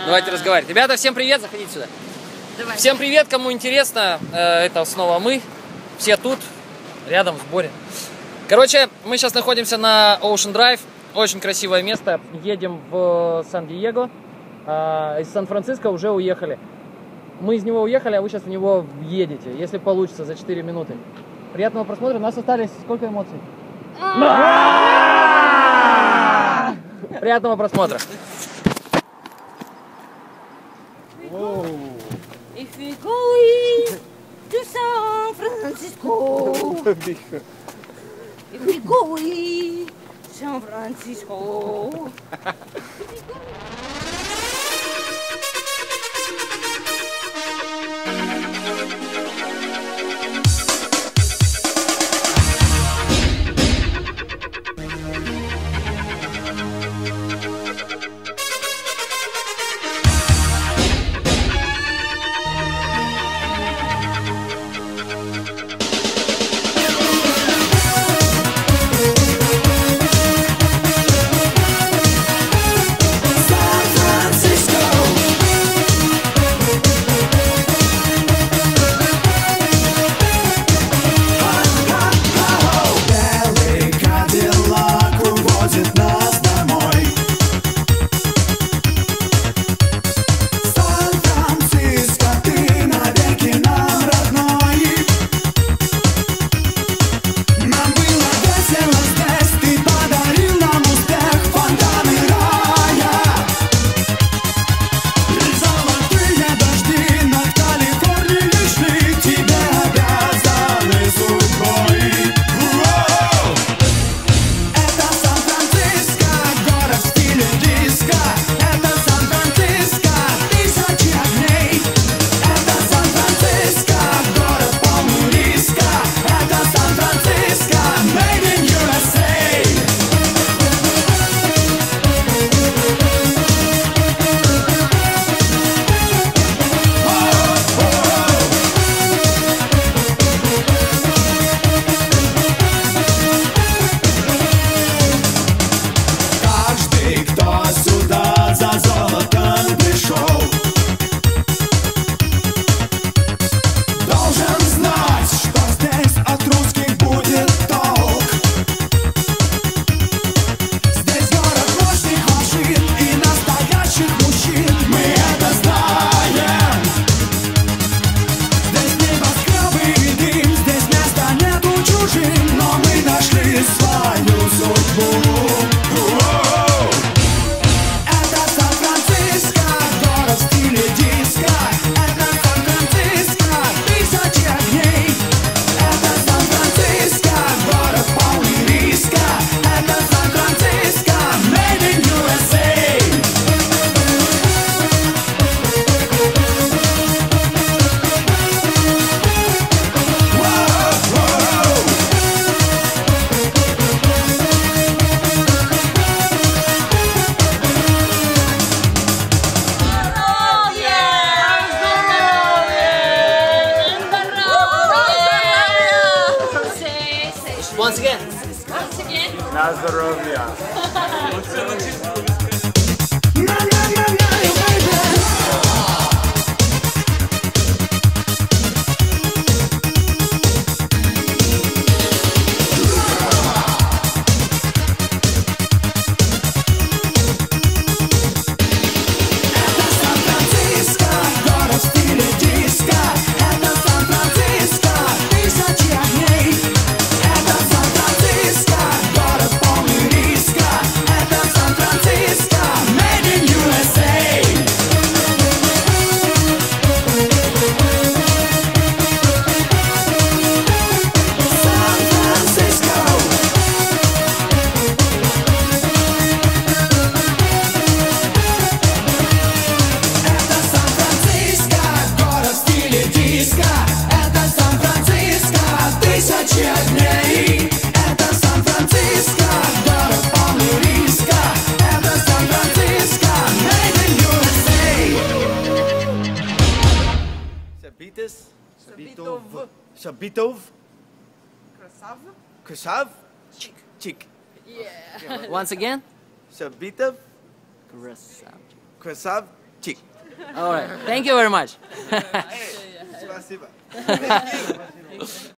Давайте разговаривать. Ребята, всем привет, заходите сюда. Давай. Всем привет, кому интересно. Это снова мы. Все тут, рядом, в сборе. Короче, мы сейчас находимся на Ocean Drive. Очень красивое место. Едем в Сан-Диего. Из Сан-Франциско уже уехали. Мы из него уехали, а вы сейчас в него едете, если получится, за 4 минуты. Приятного просмотра. У нас остались сколько эмоций? Приятного просмотра. If we going to San Francisco, if we going to San Francisco. Once again. На здоровье. Shabitov. Красав. Красав. Chick. Yeah. Once again. Shabitov Krasavchik. All right. Thank you very much. Спасибо.